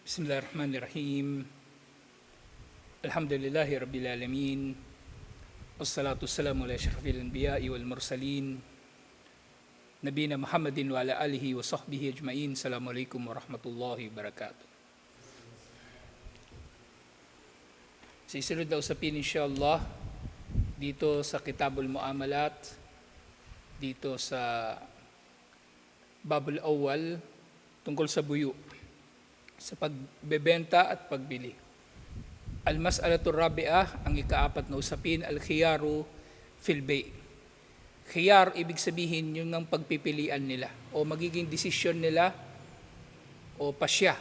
Bismillahirrahmanirrahim. Alhamdulillahi Rabbil Alamin. Wassalatu wassalamu ala asyrafil anbiya'i wal mursalin. Nabiyina Muhammadin wa ala alihi wa sahbihi ajma'in. Assalamualaikum warahmatullahi wabarakatuh. Sa isunod na usapin insyaAllah dito sa Kitabul Muamalat, dito sa Babul Awwal tungkol sa buyo, sa pagbebenta at pagbili. Al-mas'alatur rabi'ah, ang ikaapat na usapin, al-khiyaru fil bay'. Khiyar, ibig sabihin yung ng pagpipilian nila o magiging desisyon nila o pasya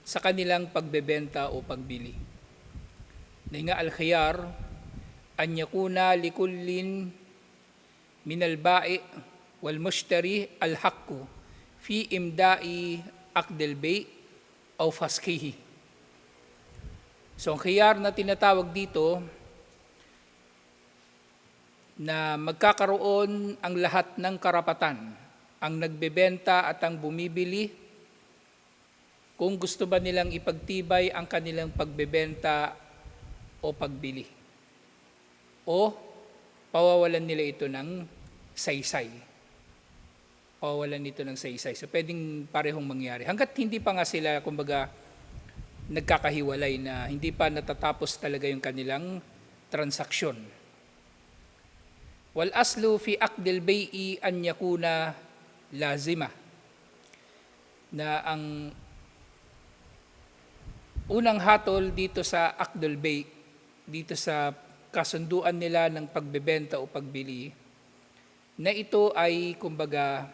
sa kanilang pagbebenta o pagbili. Dahil nga al-khiyar, an yakuna likullin min al-ba'i' wal mushtari al-haqqu fi imda'i aqdil bay' o faskihi. So ang khiyar na tinatawag dito, na magkakaroon ang lahat ng karapatan, ang nagbebenta at ang bumibili, kung gusto ba nilang ipagtibay ang kanilang pagbebenta o pagbili. O pawawalan nila ito ng saysay. Pawawalan nito ng saysay. So pwedeng parehong mangyari. Hanggat hindi pa nga sila, kumbaga, nagkakahiwalay na hindi pa natatapos talaga yung kanilang transaksyon. Wal aslu fi aqdil bay'i an yakuna lazima. Na ang unang hatol dito sa aqdul bay', dito sa kasunduan nila ng pagbebenta o pagbili, na ito ay kumbaga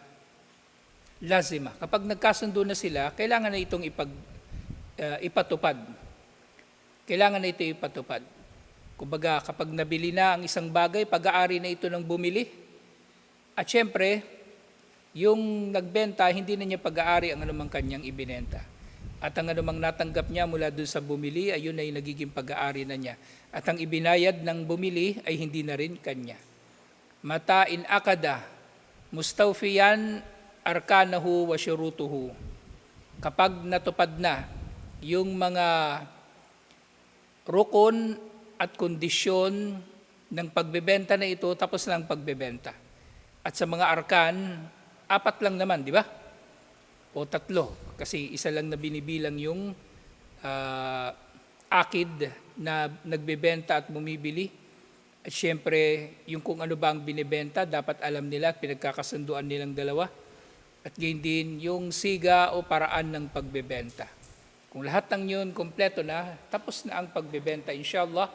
lazima. Kapag nagkasundo na sila, kailangan na itong ipatupad. Kailangan na ito ipatupad. Kumbaga, kapag nabili na ang isang bagay, pag-aari na ito ng bumili. At syempre, yung nagbenta, hindi na niya pag-aari ang anumang kanyang ibinenta. At ang anumang natanggap niya mula dun sa bumili, ayun ay nagiging pag-aari na niya. At ang ibinayad ng bumili ay hindi na rin kanya. Mata in akada, mustawfiyan arkanahu wa syurutuhu. Kapag natupad na yung mga rukon at kondisyon ng pagbebenta na ito, tapos na ang pagbebenta. At sa mga arkan, 4 lang naman, di ba? O 3, kasi isa lang na binibilang yung akid na nagbebenta at bumibili. At syempre, yung kung ano ba ang binibenta, dapat alam nila at pinagkakasunduan nilang dalawa. At gayon din yung siga o paraan ng pagbebenta. Kung lahat ng yun kompleto na, tapos na ang pagbebenta, inshallah.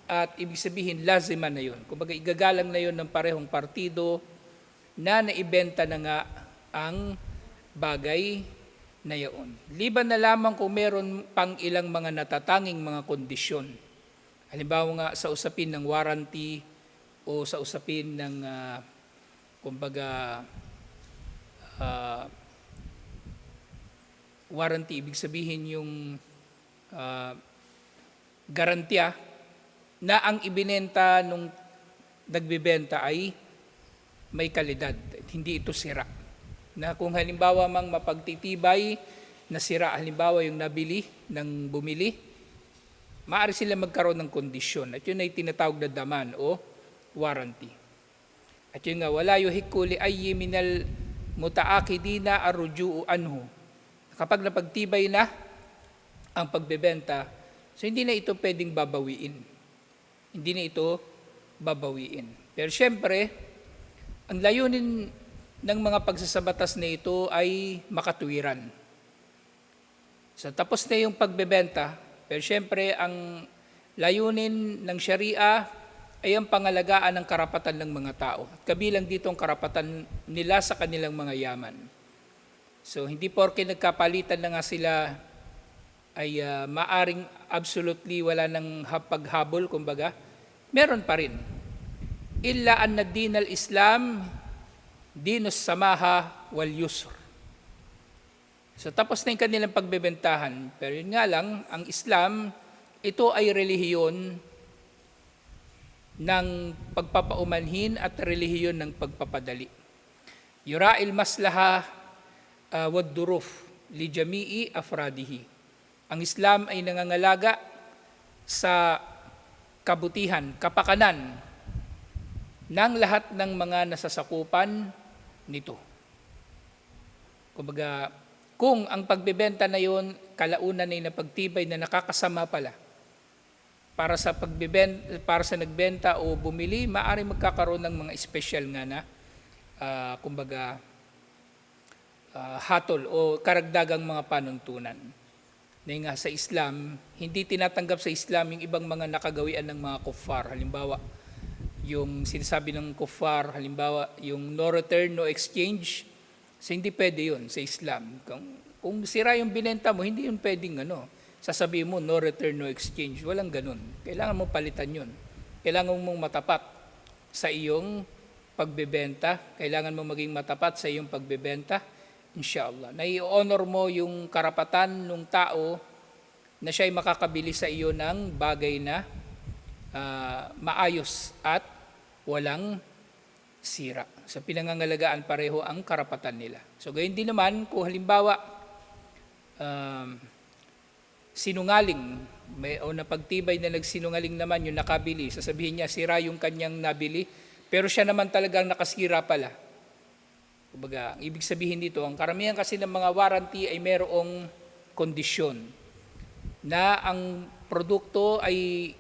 At ibig sabihin, lazima na yun. Kumbaga, igagalang na yun ng parehong partido na naibenta na nga ang bagay na yun. Liban na lamang kung meron pang ilang mga natatanging mga kondisyon. Halimbawa nga sa usapin ng warranty o sa usapin ng, warranty, ibig sabihin yung garantiya na ang ibinenta nung nagbebenta ay may kalidad, hindi ito sira. Na kung halimbawa mang mapagtitibay na sira, halimbawa yung nabili ng bumili, maaari sila magkaroon ng kondisyon. At yun ay tinatawag na daman o warranty. At yun nga, wala yuhikku li ayyi minal mutaakidina arruju'u anhu. Kapag napagtibay na ang pagbebenta, so hindi na ito pwedeng babawiin. Hindi na ito babawiin. Pero syempre, ang layunin ng mga pagsasabatas na ito ay makatuwiran. So tapos na yung pagbebenta, pero syempre ang layunin ng Sharia ay ang pangalagaan ng karapatan ng mga tao. At kabilang dito ang karapatan nila sa kanilang mga yaman. So hindi porke nagkapalitan na nga sila ay maaring absolutely wala ng paghabol, kumbaga, meron pa rin. Illa anna din al-Islam, dinus samaha wal yusr. So tapos na yung kanilang pagbebentahan. Pero yun nga lang, ang Islam, ito ay relihiyon ng pagpapaumanhin at relihiyon ng pagpapadali. Yura'il maslaha wad duruf. li jami'i afradihi. Ang Islam ay nangangalaga sa kabutihan, kapakanan ng lahat ng mga nasasakupan nito. Kumbaga, kung ang pagbebenta na yun, kalaunan ay napagtibay na nakakasama pala para sa para sa nagbenta o bumili, maaari magkakaroon ng mga special nga na hatol o karagdagang mga panuntunan. Na nga sa Islam, hindi tinatanggap sa Islam yung ibang mga nakagawian ng mga kuffar. Halimbawa, yung sinasabi ng kuffar, halimbawa, yung no return, no exchange, so hindi pwede yun sa Islam. Kung sira yung binenta mo, hindi yun pwedeng sasabihin mo, no return, no exchange. Walang ganun. Kailangan mo palitan yun. Kailangan mong matapat sa iyong pagbebenta. Kailangan mo maging matapat sa iyong pagbebenta. Inshallah. Nai-honor mo yung karapatan ng tao na siya'y makakabili sa iyo ng bagay na maayos at walang sira. Sa pinangangalagaan pareho ang karapatan nila. So gayon din naman, kung halimbawa, sinungaling, o napagtibay na nagsinungaling naman yung nakabili, sasabihin niya, sira yung kanyang nabili, pero siya naman talagang nakasira pala. Kumbaga, ang ibig sabihin dito, ang karamihan kasi ng mga warranty ay mayroong kondisyon na ang produkto ay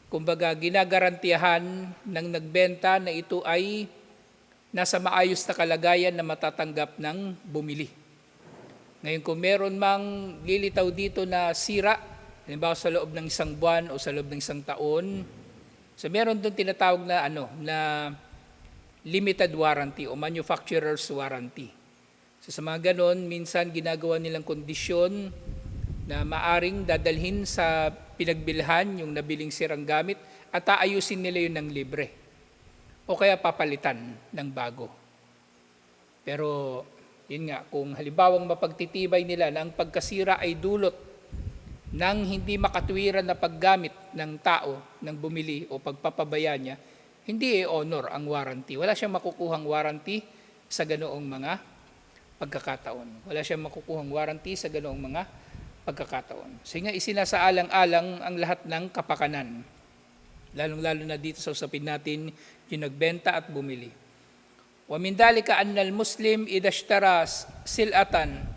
kumbaga ginagarantiyahan ng nagbenta na ito ay nasa maayos na kalagayan na matatanggap ng bumili. Ngayon kung meron mang lilitaw dito na sira, halimbawa sa loob ng isang buwan o sa loob ng isang taon, so meron doon tinatawag na na limited warranty o manufacturer's warranty. So sa mga ganon, minsan ginagawa nilang kondisyon na maaring dadalhin sa pinagbilhan yung nabiling sirang gamit at aayusin nila yun ng libre o kaya papalitan ng bago. Pero yun nga, kung halimbawang mapagtitibay nila na ang pagkasira ay dulot ng hindi makatuwiran na paggamit ng tao ng bumili o pagpapabaya niya, hindi i-honor ang warranty. Wala siyang makukuhang warranty sa ganoong mga pagkakataon. Wala siyang makukuhang warranty sa ganoong mga pagkakataon. So nga isinasaalang-alang ang lahat ng kapakanan. Lalong-lalo na dito sa usapin natin yung nagbenta at bumili. Wa min dalika anna al-muslim idha ishtara sil'atan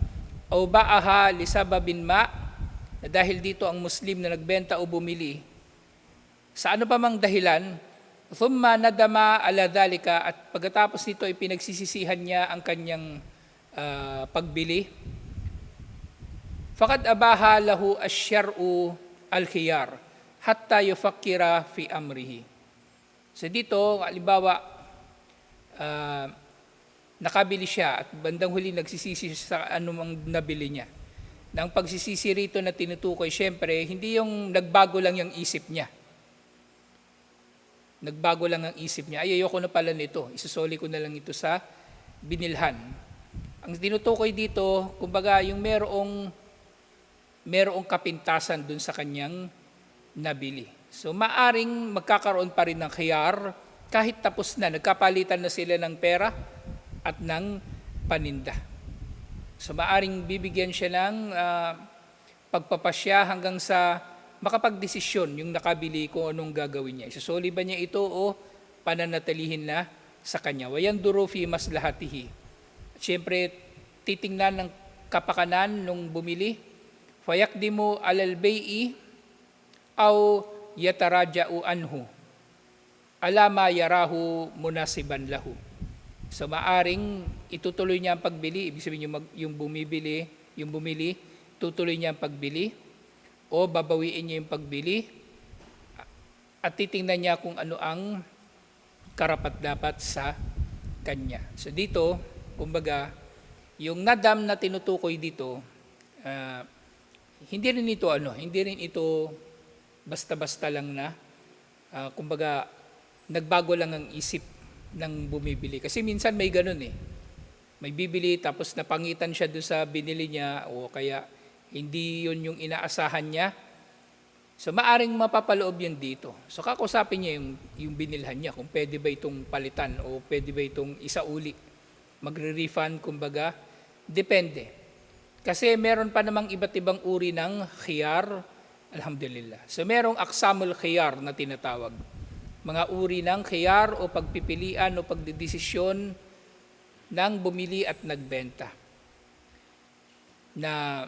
aw ba'aha li sababin ma, dahil dito ang Muslim na nagbenta o bumili sa ano pa mang dahilan, thumma nadama ala dhalika, at pagkatapos nito ay pinagsisisihan niya ang kanyang pagbili, faqad abaha lahu asy-syar'u al-khiyar hatta yufakkira fi amrihi. So dito, halimbawa, nakabili siya at bandang huli nagsisisi sa anumang nabili niya. Nang pagsisisi rito na tinutukoy, syempre, hindi yung nagbago lang yung isip niya. Nagbago lang ang isip niya, ay ayoko na pala nito, isusoli ko na lang ito sa binilhan. Ang tinutukoy dito, kumbaga yung merong kapintasan dun sa kanyang nabili. So maaring magkakaroon pa rin ng khiyar kahit tapos na, nagkapalitan na sila ng pera at ng paninda. So maaring bibigyan siya ng pagpapasya hanggang sa makapagdesisyon yung nakabili kung anong gagawin niya. Isusoli ba niya ito o pananatilihin na sa kanya? Wayanduru fi maslahatihi. At syempre, titingnan ng kapakanan nung bumili. Fayakdimu alal bay'i aw yataraja'u anhu alama yarahu munasiban lahu. So maaring itutuloy niya ang pagbili, ibig sabihin yung bumili, tutuloy niya ang pagbili o babawiin niya yung pagbili at titingnan niya kung ano ang karapat-dapat sa kanya. So dito, kumbaga, yung nadam na tinutukoy dito, hindi rin ito basta-basta lang na, kumbaga, nagbago lang ang isip ng bumibili. Kasi minsan may ganun May bibili tapos napangitan siya doon sa binili niya o kaya hindi yun yung inaasahan niya. So maaring mapapaloob yun dito. So kakusapin niya yung binilhan niya kung pwede ba itong palitan o pwede ba itong isauli. Magre-refund, kumbaga, depende. Kasi meron pa namang iba't ibang uri ng khiyar, alhamdulillah. So merong aksamul khiyar na tinatawag. Mga uri ng khiyar o pagpipilian o pagdedesisyon ng bumili at nagbenta. Na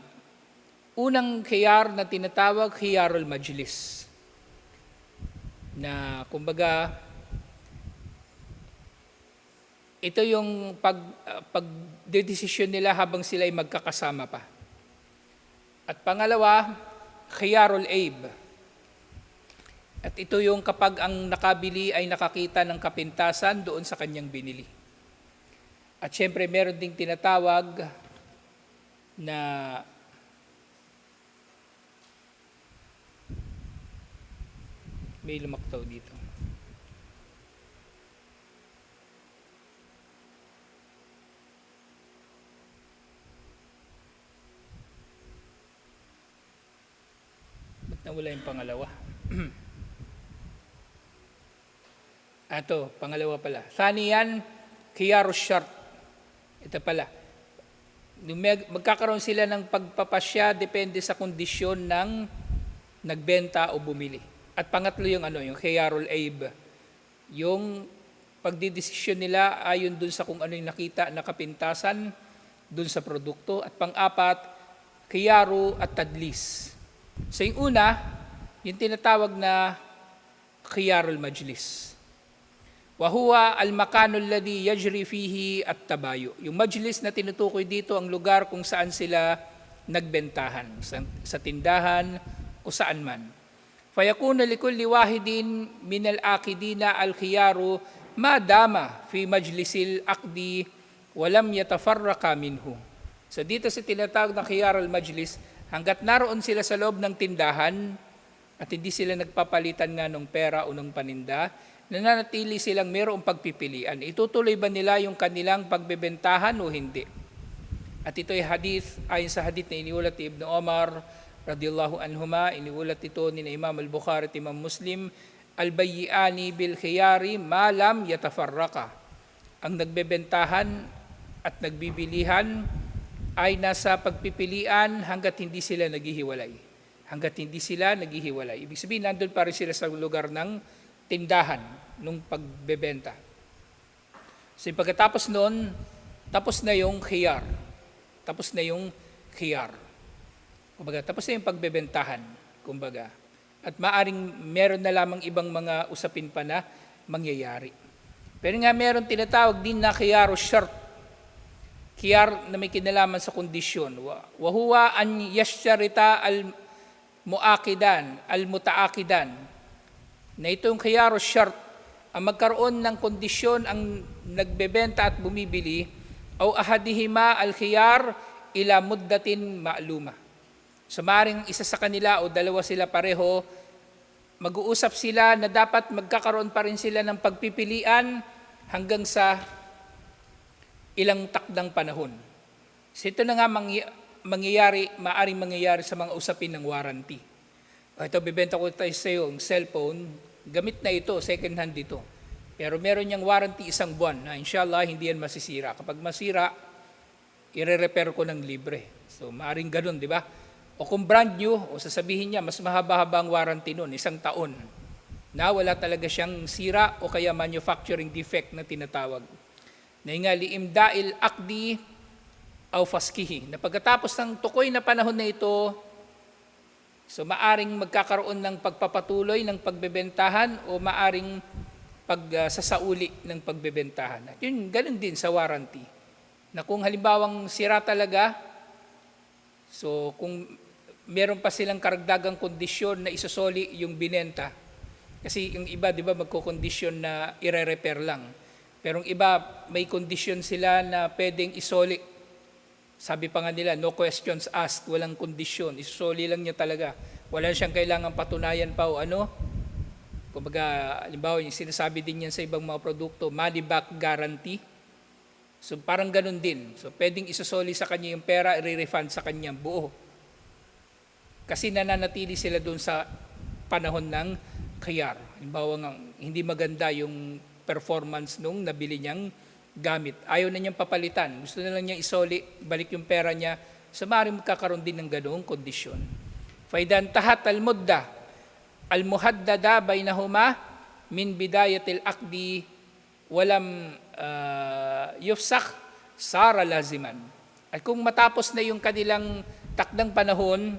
unang khiyar na tinatawag, khiyarul majlis. Na kumbaga, ito yung pagdedesisyon nila habang sila ay magkakasama pa. At pangalawa, khiyarul aib. At ito yung kapag ang nakabili ay nakakita ng kapintasan doon sa kanyang binili. At syempre meron ding tinatawag na may lumaktaw dito. Ba't nawala yung pangalawa? Ato, pangalawa pala. Thaniyan, khiyarus shart. Ito pala. Magkakaroon sila ng pagpapasya depende sa kondisyon ng nagbenta o bumili. At pangatlo yung yung khiyarul aib. Yung pagdidesisyon nila ayon dun sa kung ano yung nakita na kapintasan dun sa produkto. At pang-apat, khiyaru at tadlis. So yung una, yung tinatawag na khiyarul majlis. Wahuwa al-makanu alladhi yajri fihi at-tabayu. Yung majlis na tinutukoy dito ang lugar kung saan sila nagbentahan, sa tindahan o saan man. Fayakunu likulli wahidin min al-aqidina al-khiyaru ma dama fi majlisil aqdi wa lam yatafarraqa minhu. So dito sa tinatawag na khiyarul majlis, hanggat naroon sila sa loob ng tindahan at hindi sila nagpapalitan nga ng pera o ng paninda, nananatili silang mayroong pagpipilian. Itutuloy ba nila yung kanilang pagbebentahan o hindi? At ito ay hadith, ayon sa hadith na iniulat ni Ibn Omar radiyallahu anhuma, iniulat ito ni Imam al-Bukhari at Imam Muslim, al-bayyi'ani bil khiyari ma lam yatafarraqa. Ang nagbebentahan at nagbibilihan ay nasa pagpipilian hanggat hindi sila naghihiwalay. Hanggat hindi sila naghihiwalay. Ibig sabihin, nandun pa rin sila sa lugar ng tindahan nung pagbebenta. So pagkatapos noon, tapos na yung khiyar. Tapos na yung khiyar. Kumbaga, tapos na yung pagbebentahan. Kumbaga. At maaring meron na lamang ibang mga usapin pa na mangyayari. Pero nga meron tinatawag din na khiyaru shart. Khiyar na may kinalaman sa kondisyon. Wahuwa an yasharita al-muakidan, al-mutaakidan. Na itong khiyarus shart, ang magkaroon ng kondisyon ang nagbebenta at bumibili, o ahadihima al-khiyar ila muddatin ma'luma. So maaaring isa sa kanila o dalawa sila pareho, mag-uusap sila na dapat magkakaroon pa rin sila ng pagpipilian hanggang sa ilang takdang panahon. So ito na nga maaaring mangyayari sa mga usapin ng warranty. Ito, bibenta ko tayo sa iyo, ang cellphone, gamit na ito, second hand dito. Pero meron niyang warranty 1 buwan na inshallah hindi yan masisira. Kapag masira, i-repair ko ng libre. So maaring ganun, di ba? O kung brand new, o sasabihin niya, mas mahaba-haba ang warranty nun, 1 taon. Na wala talaga siyang sira o kaya manufacturing defect na tinatawag. Na nga, liimda'il akdi aw faskihi. Na pagkatapos ng tukoy na panahon na ito, so maaring magkakaroon ng pagpapatuloy ng pagbebentahan o maaring pagsasauli ng pagbebentahan. At yun, ganun din sa warranty. Na kung halimbawang sira talaga, so kung meron pa silang karagdagang kondisyon na isosoli yung binenta, kasi yung iba, di ba, magkokondisyon na ire-repair lang. Pero yung iba, may kondisyon sila na pwedeng isoli. Sabi pa nga nila, no questions asked, walang kondisyon, isusoli lang niya talaga. Wala siyang kailangan patunayan pa o ano. Kumbaga, halimbawa, yung sinasabi din yan sa ibang mga produkto, money back guarantee. So parang ganun din. So pwedeng isusoli sa kanya yung pera, i-refund sa kanya buo. Kasi nananatili sila doon sa panahon ng khiyar. Halimbawa nga, hindi maganda yung performance nung nabili niyang gamit. Ayaw na niyang papalitan. Gusto na lang niya isoli, balik yung pera niya So maaaring magkakaroon din ng ganoong kondisyon. Faidan tahat al-mudda al-muhaddada bainahuma min bidayatil aqdi walam yufsakh sara laziman. At kung matapos na yung kanilang takdang panahon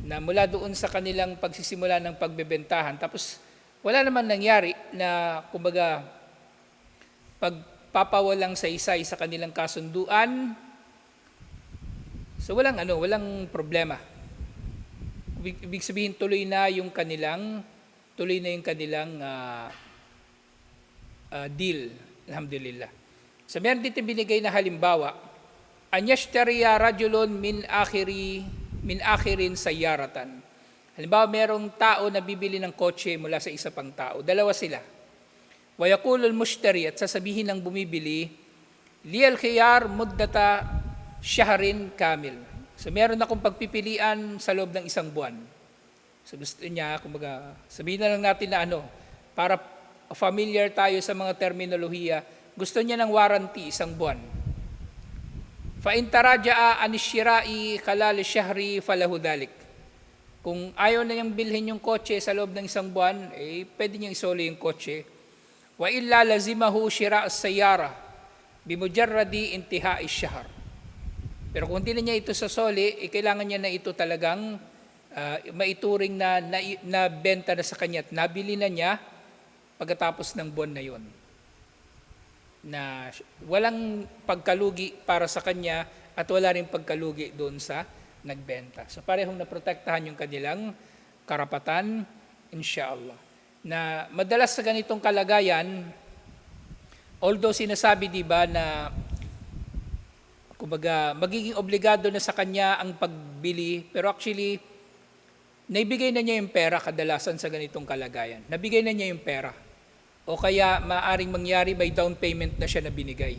na mula doon sa kanilang pagsisimula ng pagbebentahan, tapos wala naman nangyari na kumbaga pagpapawalang sa isa sa kanilang kasunduan, so walang problema. Ibig sabihin tuloy na yung kanilang deal. Alhamdulillah. So meron dito binigay na halimbawa, an yashtariya rajulun min akhirin sayyaratan. Halimbawa merong tao na bibili ng kotse mula sa isa pang tao. Dalawa sila. Wa yaqulul mushtari, at sasabihin ng bumibili, liyal khiyar muddata shahrin kamil. So meron akong pagpipilian sa loob ng isang buwan. So gusto niya, kumbaga, sabihin na lang natin na para familiar tayo sa mga terminolohiya, gusto niya ng warranty isang buwan. Fa in taraja'a an shira'i khalal shahri falahu dhalik. Kung ayaw na niyang bilhin yung kotse sa loob ng isang buwan, pwede niyang isoli yung kotse. Wa illa lazimahu shira' as-sayyara bimujarradi intihai ash-shahr. Pero kung hindi na niya ito sasoli, kailangan niya na ito talagang maituring na benta na sa kanya at nabili na niya pagkatapos ng buwan na yon. Na walang pagkalugi para sa kanya at wala rin pagkalugi doon sa nagbenta. So parehong naprotektahan yung kanilang karapatan, inshallah. Na madalas sa ganitong kalagayan, although sinasabi diba na kumbaga magiging obligado na sa kanya ang pagbili, pero actually naibigay na niya yung pera kadalasan sa ganitong kalagayan. Nabigay na niya yung pera. O kaya maaring mangyari by down payment na siya na binigay.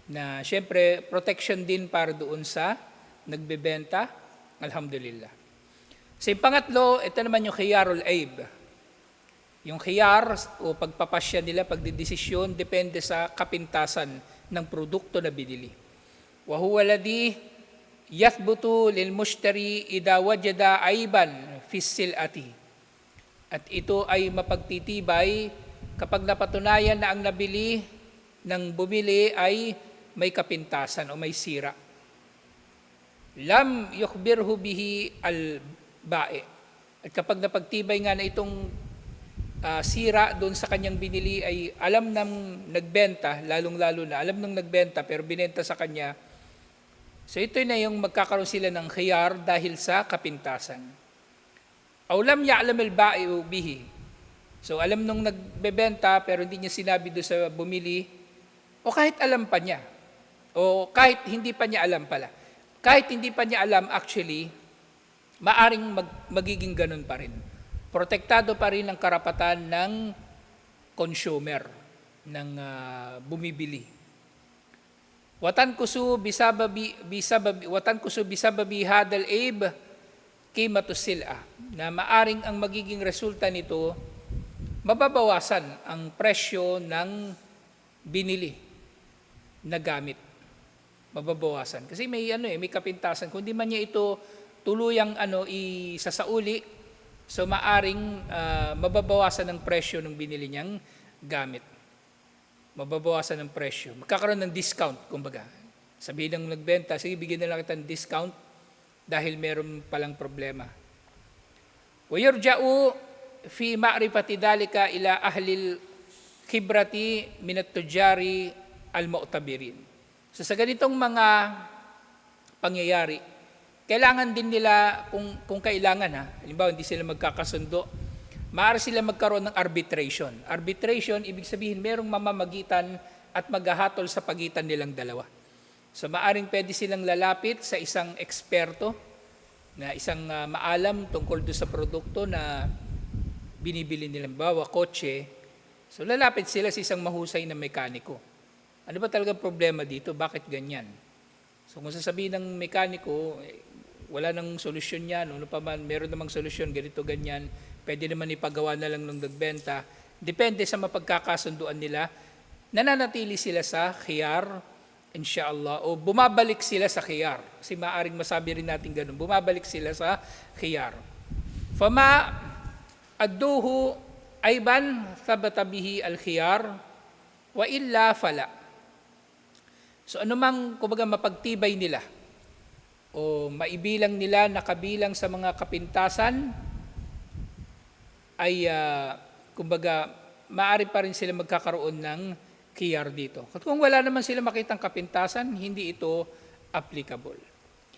Na syempre protection din para doon sa nagbebenta. Alhamdulillah. So yung pangatlo, ito naman yung khiyarul aib. Yung khiyar o pagpapasya nila, pagdidesisyon, depende sa kapintasan ng produkto na binili. Wa huwa alladhi yathbutu lil mushtari idha wajada aiban fi silati. At ito ay mapagtitibay kapag napatunayan na ang nabili ng bumili ay may kapintasan o may sira. Lam yukhbirhu bihi al-ba'i. At kapag napagtibay nga na itong sira doon sa kanyang binili ay alam ng nagbenta, lalong-lalo na alam ng nagbenta pero binenta sa kanya. So ito na yung magkakaroon sila ng khiyar dahil sa kapintasan. Aw lam ya'lam al-ba'i'u bihi. So alam nung nagbebenta pero hindi niya sinabi doon sa bumili, o kahit alam pa niya, o kahit hindi pa niya alam pala. Kahit hindi pa niya alam actually, maaring magiging ganun pa rin. Protektado pa rin ang karapatan ng consumer, ng bumibili. Watan kusu bisababi hadal aib qimatu sil'a, na maaring ang magiging resulta nito mababawasan ang presyo ng binili na gamit. Mababawasan kasi may kapintasan. Kung di man niya ito tuluyang isasauli, so maaring mababawasan ng presyo ng binili niyang gamit. Mababawasan ng presyo. Magkakaroon ng discount, kumbaga. Sabihin ng nagbenta, sige, bigyan na lang kita ng discount dahil meron palang problema. Wa yurja'u fi ma'rifati dhalika ila ahlil khibrati min at-tujari al-mu'tabirin. So sa ganitong mga pangyayari, kailangan din nila, kung kailangan halimbawa hindi sila magkakasundo, maaari sila magkaroon ng arbitration. Arbitration, ibig sabihin merong mamamagitan at maghahatol sa pagitan nilang dalawa. So maaring pwede silang lalapit sa isang eksperto, na isang maalam tungkol doon sa produkto na binibili nilang bawa, kotse. So lalapit sila sa isang mahusay na mekaniko. Ano ba talaga problema dito? Bakit ganyan? So kung sasabihin ng mekaniko, wala nang solusyon yan, ano pa man, meron namang solusyon, ganito, ganyan, pwede naman ipagawa na lang nung nagbenta. Depende sa mapagkakasunduan nila, nananatili sila sa khiyar Inshallah, o bumabalik sila sa khiyar. Kasi maaring masabi rin natin ganun, bumabalik sila sa khiyar. Fama adduhu ayban thabata bihi al-khiyar wa illa fala. So anumang kumbaga mapagtibay nila o maibilang nila na kabilang sa mga kapintasan ay kumbaga maaari pa rin sila magkakaroon ng khiyar dito. At kung wala naman sila makitang kapintasan, hindi ito applicable.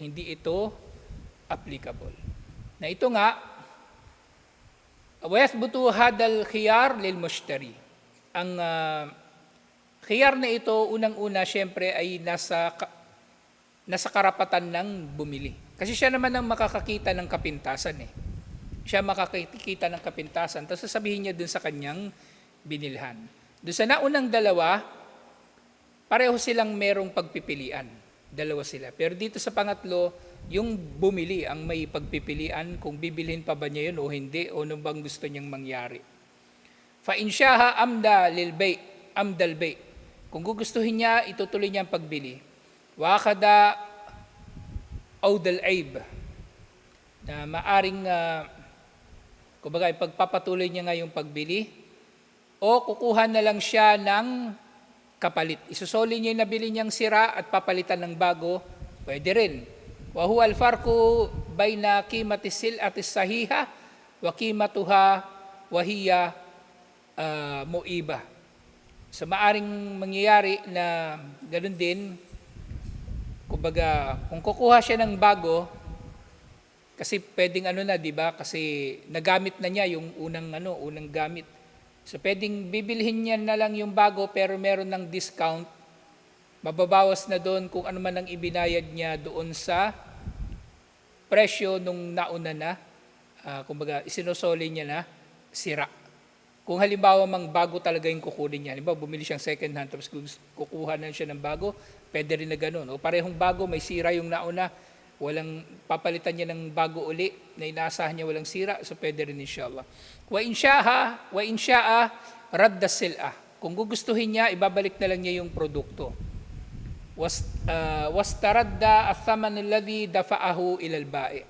Hindi ito applicable. Na ito nga, وَيَثْبُتُ هَذَا الْخِيَارِ لِلْمُشْتَرِي. Ang khiyar na ito, unang-una, syempre ay nasa karapatan ng bumili. Kasi siya naman ang makakakita ng kapintasan eh. Siya makakakita ng kapintasan, tapos sasabihin niya dun sa kanyang binilhan. Doon sa naunang dalawa, pareho silang merong pagpipilian. Dalawa sila. Pero dito sa pangatlo, yung bumili ang may pagpipilian kung bibilhin pa ba niya yun o hindi o ano bang gusto niyang mangyari. Fa insyaha amdal bay. Kung gugustuhin niya, itutuloy niya ang pagbili. Wa kada audal aib. Na maaring kumbaga ipagpapatuloy niya nga yung pagbili o kukuha na lang siya ng kapalit. Isusoli niya yung nabili niyang sira at papalitan ng bago, pwede rin. Wa huwa al-farqu bayna qimati sil'ati sahiha wa qimatuha wa hiya mu'iba. So maaring mangyayari na ganoon din, kumbaga kung kukuha siya ng bago, kasi pwedeng na, di ba? Kasi nagamit na niya yung unang gamit. So pwedeng bibilhin niya na lang yung bago pero meron ng discount, mababawas na doon kung ano man ang ibinayad niya doon sa presyo nung nauna na, kumbaga isinusoli niya na sira. Kung halimbawa mang bago talaga yung kukunin niya, halimbawa bumili siyang second hand tapos kukuha na siya ng bago, pwede rin na ganun. O parehong bago, may sira yung nauna, walang papalitan niya ng bago uli na inaasahan niya walang sira, so pwede rin inshallah. Wa insya'a radda sil'a. Kung gugustuhin niya, ibabalik na lang niya yung produkto. Wastaradda athaman alladhi dafa'ahu ilal ba'i.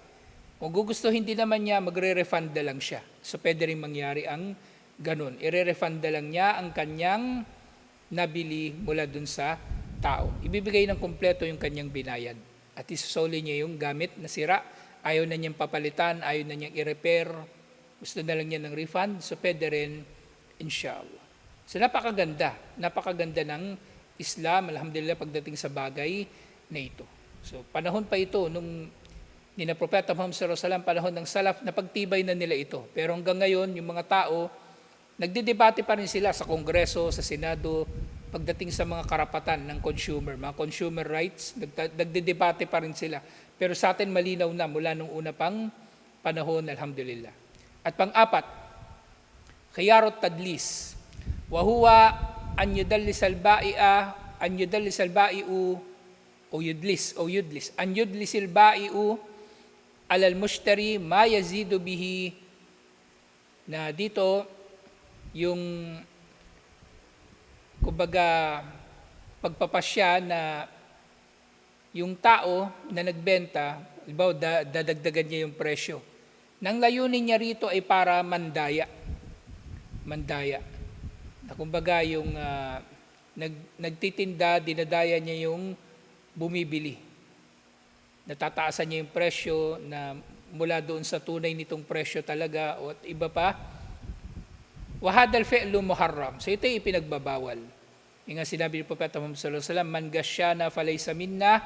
Kung gugustuhin din naman niya, magre-refund na lang siya. So pwede rin mangyari ang ganun. Ire-refund na lang niya ang kanyang nabili mula dun sa tao. Ibibigay ng kumpleto yung kanyang binayad. At isusoli niya yung gamit na sira, ayaw na niyang papalitan, ayaw na niyang i-repair, gusto na lang niya ng refund, so pwede rin, inshallah. So napakaganda ng Islam, alhamdulillah, pagdating sa bagay na ito. So panahon pa ito, nung nina Propeta Muhammad sallallahu alaihi wasallam, panahon ng salaf, napagtibay na nila ito. Pero hanggang ngayon, yung mga tao, nagdedebate pa rin sila sa Kongreso, sa Senado, pagdating sa mga karapatan ng consumer, mga consumer rights, nagdedebate pa rin sila. Pero sa atin malinaw na mula nung una pang panahon, alhamdulillah. At pang-apat, khiyarut tadlis. Wa huwa an yudallis al-ba'i'a, an yudallis al-ba'i'u o yudlis. An yudlis al-ba'i'u alal mushtari ma yazidu bihi, na dito yung kumbaga pagpapasya na yung tao na nagbenta, halimbawa dadagdagan niya yung presyo. Nang layunin niya rito ay para mandaya. Na kumbaga yung nagtitinda, dinadaya niya yung bumibili. Natataasan niya yung presyo na mula doon sa tunay nitong presyo talaga o iba pa. Wahadal fi'lu muharram. So ito ay ipinagbabawal. Yung nga sinabi ni Propeta Muhammad sallallahu alaihi wasallam, man gasyana falaysa minna.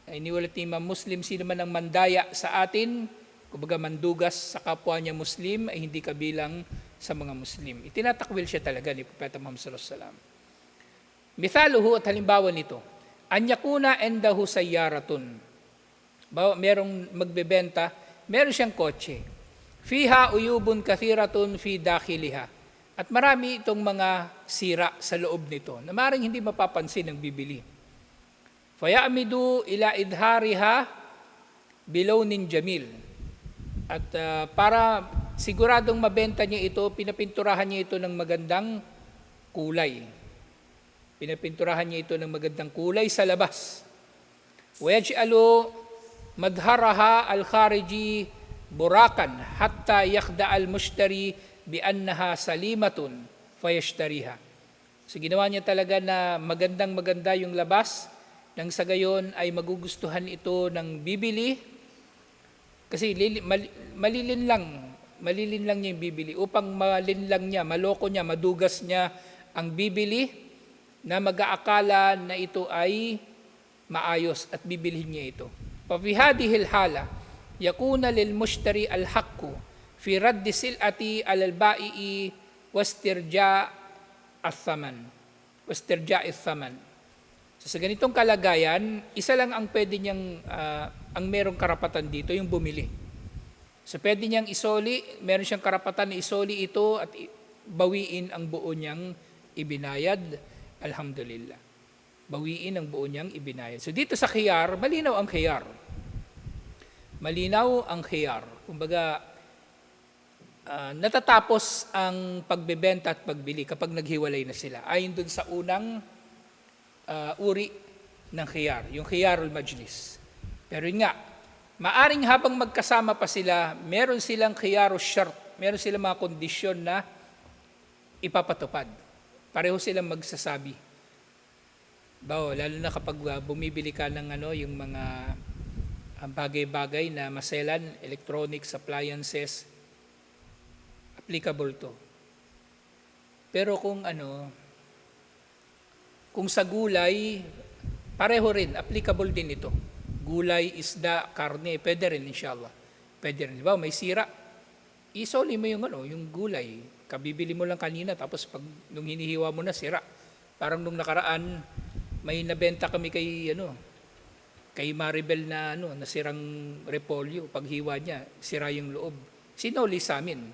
Iniulat ni Imam Muslim, sino man ang mandaya sa atin, kumbaga mandugas sa kapwa niya Muslim, ay hindi kabilang sa mga Muslim. Itinatakwil siya talaga ni Propeta Muhammad sallallahu alaihi wasallam. Mithaluhu, at halimbawa nito, an yakuna endahu sayyaratun. Merong magbebenta, meron siyang kotse. Fiha uyubun kathiratun fi dakhiliha. At marami itong mga sira sa loob nito na maaaring hindi mapapansin ng bibili. Fayamidu ila idhariha bilawnin jamil. At para siguradong mabenta niya ito, pinapinturahan niya ito ng magandang kulay. Pinapinturahan niya ito ng magandang kulay sa labas. وَيَجْعَلُ مَدْهَرَهَا الْخَارِجِي burakan hatta yakhda al-mushtari bi annaha salimatun fayashtariha. So ginawa niya talaga na magandang-maganda yung labas, nang sa gayon ay magugustuhan ito ng bibili. Kasi malilin lang niya yung bibili. Upang malinlang niya, maloko niya, madugas niya ang bibili na mag-aakala na ito ay maayos at bibilhin niya ito. ففي هذه الحالة يكون للمشتري الحق في رد سلعة على البائع واسترجاع الثمن. So, sa ganitong kalagayan, isa lang ang pwede niyang, ang merong karapatan dito, yung bumili. So pwede niyang isoli, meron siyang karapatan na isoli ito at bawiin ang buo niyang ibinayad. Alhamdulillah. Bawiin ang buo niyang ibinayad. So dito sa khiyar, malinaw ang khiyar. Malinaw ang khiyar. Kumbaga, natatapos ang pagbebenta at pagbili kapag naghiwalay na sila. Ayon dun sa unang uri ng khiyar, yung khiyarul majlis. Pero yun nga, maaring habang magkasama pa sila, meron silang khiyarul shart, meron silang mga kondisyon na ipapatupad. Pareho silang magsasabi. Lalo na kapag bumibili ka ng yung mga bagay-bagay na maselan, electronics, appliances, applicable to. Pero kung kung sa gulay, pareho rin, applicable din ito. Gulay, isda, karne, pwede rin inshallah. Pwede rin. Diba? May sira. Isoli mo yung gulay. Kabibili mo lang kanina, tapos nung hinihiwa mo na, sira. Parang nung nakaraan, may nabenta kami kay Maribel na nasirang repolyo. Paghiwa niya, sira yung loob. Sinoli sa amin.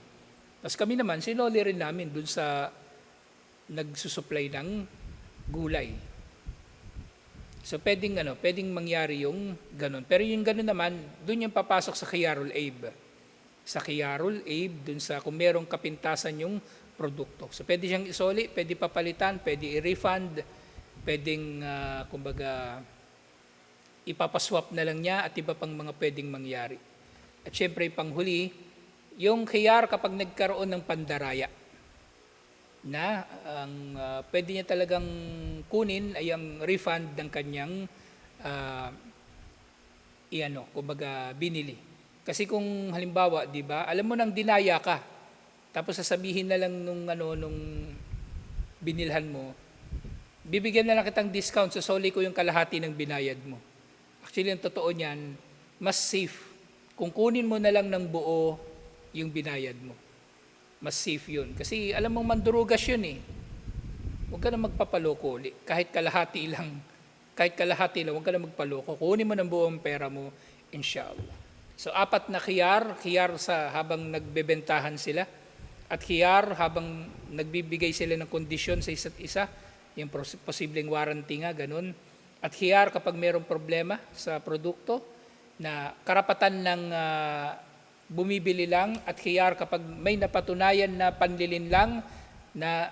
Tapos kami naman, sinoli rin namin dun sa nagsusupply ng gulay. So pwedeng mangyari yung ganun. Pero yung ganun naman, dun yung papasok sa khiyarul aib. Sa khiyarul aib, dun sa kung merong kapintasan yung produkto. So pwede siyang isoli, pwede papalitan, pwede i-refund, pwedeng ipapaswap na lang niya at iba pang mga pwedeng mangyari. At syempre panghuli, yung khiyar kapag nagkaroon ng pandaraya na ang pwede niya talagang kunin ay ang refund ng kanyang binili. Kasi kung halimbawa, 'di ba, alam mo nang dinaya ka, tapos sasabihin na lang nung binilhan mo, bibigyan na lang kitang discount, soli ko yung kalahati ng binayad mo. Actually, ang totoo niyan, mas safe kung kunin mo na lang ng buo yung binayad mo. Mas safe yun. Kasi alam mong mandurugas yun eh. Huwag ka na magpapaloko ulit. Kahit kalahati lang, huwag ka na magpaloko. Kunin mo ng buong pera mo, inshallah. So, 4 na khiyar sa habang nagbebentahan sila, at khiyar habang nagbibigay sila ng kondisyon sa isa't isa, yung posibleng warranty nga, ganun. At khiyar kapag mayroong problema sa produkto, na karapatan ng bumibili lang, at khiyar kapag may napatunayan na panlilin lang, na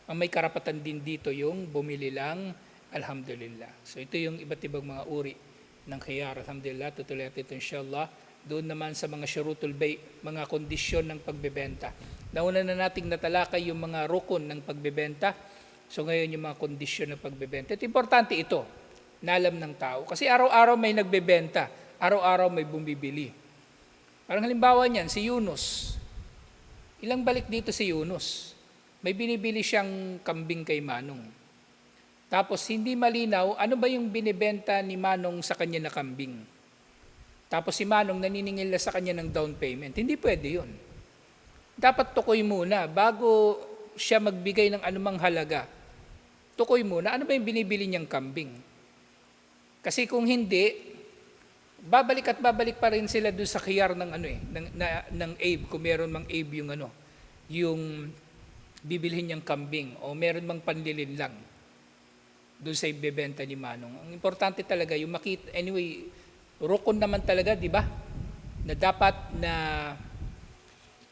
ang may karapatan din dito yung bumili lang, alhamdulillah. So ito yung iba't ibang mga uri ng khiyar, alhamdulillah. Tutuloy natin ito inshallah. Doon naman sa mga syurutul bay, mga kondisyon ng pagbebenta. Nauna na nating natalakay yung mga rukun ng pagbebenta. So ngayon yung mga kondisyon ng pagbebenta. Ito importante ito, na alam ng tao. Kasi araw-araw may nagbebenta, araw-araw may bumibili. Parang halimbawa niyan, si Yunus. Ilang balik dito si Yunus. May binibili siyang kambing kay Manong. Tapos hindi malinaw, ano ba yung binibenta ni Manong sa kanya na kambing? Tapos si Manong naniningil na sa kanya ng down payment. Hindi pwede yun. Dapat tukoy muna, bago siya magbigay ng anumang halaga. Tukoy muna, ano ba yung binibili niyang kambing? Kasi kung hindi, babalik pa rin sila doon sa khiyar ng aib, kung meron mang aib yung bibilhin niyang kambing, o meron mang panlilin lang doon sa ibebenta ni Manong. Ang importante talaga yung makita, anyway, rukun naman talaga, di ba? Na dapat na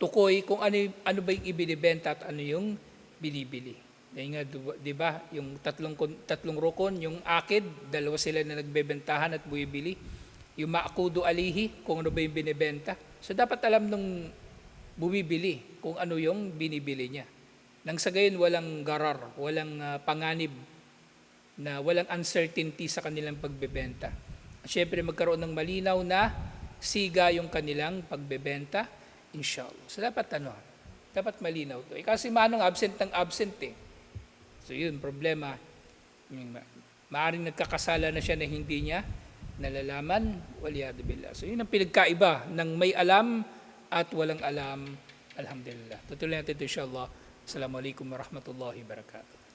tukoy kung ano ba yung ibinibenta at ano yung binibili. Dahil nga, di ba, yung tatlong rukon, yung akid, dalawa sila na nagbebentahan at buibili. Yung maakudo alihi, kung ano ba yung binibenta. So dapat alam nung bumibili kung ano yung binibili niya. Nang sa gayon, walang garar, walang panganib, na walang uncertainty sa kanilang pagbebenta. Siyempre, magkaroon ng malinaw na siga yung kanilang pagbebenta, inshallah. So dapat malinaw to. Kasi manong absent ng absent eh. So yun, problema. Maaring nagkakasala na siya na hindi niya nalalaman, waliyadu billah. So yun ang pinagkaiba ng may alam at walang alam. Alhamdulillah. Tutuloy natin ito inshallah. Assalamualaikum warahmatullahi wabarakatuh.